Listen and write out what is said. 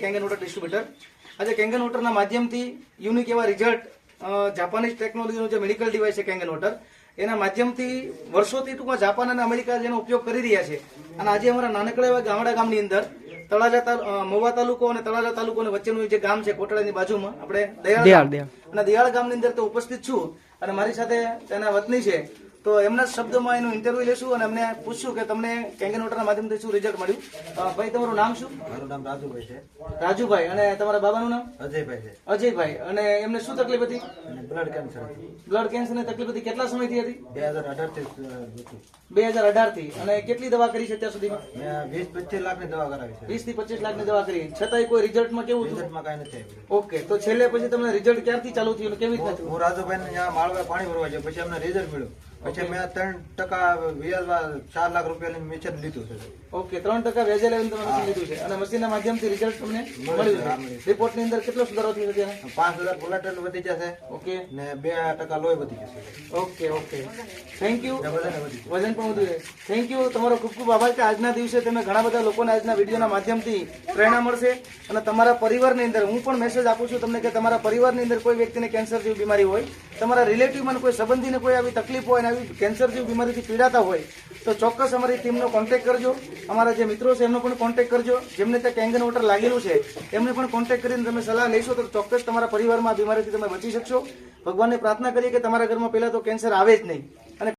Kangen water distributor આજે Kangen વોટરના માધ્યમથી unique એવા રિઝલ્ટ જાપાનીઝ ટેકનોલોજીનું જે મેડિકલ ડિવાઇસ છે કેંગન વોટર એના માધ્યમથી વર્ષોથી ટૂંકમાં જાપાન અને અમેરિકા જેનો ઉપયોગ કરી રહ્યા છે અને આજે અમારા નાનકડા એવા ગામની અંદર તળાજા મહુવા તાલુકો અને તળાજા તાલુકો વચ્ચેનું જે ગામ છે કોટડાની બાજુમાં આપણે દયાળ અને દયાળ ગામની અંદર તો ઉપસ્થિત છું અને મારી સાથે તેના વતની છે તો એમના શબ્દોમાં એનું ઇન્ટરવ્યુ લેશું અને અમને પૂછશું કે તમને કેંગન વોટરના માધ્યમથી શું રિઝલ્ટ મળ્યું. ભાઈ તમારું નામ શું? મારું નામ રાજુભાઈ છે. રાજુભાઈ. અને તમારા બાબાનું નામ? અજયભાઈ છે. અજયભાઈ. અને એમને શું તકલીફ હતી? Blood cancer. બ્લડ કેન્સરની તકલીફ હતી. કેટલા સમયથી હતી? 2018 થી. અને કેટલી દવા કરી છે અત્યાર સુધીમાં? મેં 20-25 લાખની દવા કરાવી છે. 20 થી 25 લાખની દવા કરી, છતાંય કોઈ રિઝલ્ટમાં કેવું હતું? રિઝલ્ટમાં કાંઈ નથી આવ્યું. ઓકે, તો છેલ્લે પછી તમને રિઝલ્ટ ક્યારથી ચાલુ થયું? કેવી રીતે થયું? હું રાજુભાઈને ત્યાં માળવા પાણી ભરવા ગયો, પછી અમને રિઝલ્ટ મળ્યું. પછી મેં 3% વ્યાજમાં 4 લાખ રૂપિયા લઈને મશીન લીધું છે. ઓકે, 3% વ્યાજે લઈને તમે મશીન લીધું છે અને મશીનના માધ્યમથી રિઝલ્ટ તમને મળ્યું છે. રિપોર્ટની અંદર કેટલો સુધારો થયો છે? 5000 કોલેસ્ટ્રોલ વધી જશે. ઓકે. ને 2% લોહી વધી જશે. Okay okay, thank you. વજન વધી ગયું. વજન પણ વધુ છે. Thank you. તમારો ખૂબ ખૂબ આભાર કે આજના દિવસે તમે ઘણા બધા લોકોને આજના વિડીયોના માધ્યમથી પ્રેરણા મળશે અને તમારા પરિવારની અંદર હું પણ મેસેજ આપું છું તમને કે તમારા પરિવારની અંદર કોઈ વ્યક્તિને કેન્સર જેવી બીમારી હોય, તમારા રિલેટિવમાં કોઈ સંબંધીને કોઈ આવી તકલીફ હોય અને આવી કેન્સર જેવી બીમારીથી પીડાતા હોય તો ચોક્કસ અમારી ટીમનો કોન્ટેક્ટ કરજો. અમારા જે મિત્રો છે એમનો પણ કોન્ટેક્ટ કરજો. જેમને ત્યાં કેંગન વોટર લાગેલું છે એમને પણ કોન્ટેક્ટ કરીને તમે સલાહ લેશો તો ચોક્કસ તમારા પરિવારમાં આ બીમારીથી તમે બચી શકશો. ભગવાનને પ્રાર્થના કરીએ કે તમારા ઘરમાં પહેલા તો કેન્સર આવે જ નહીં.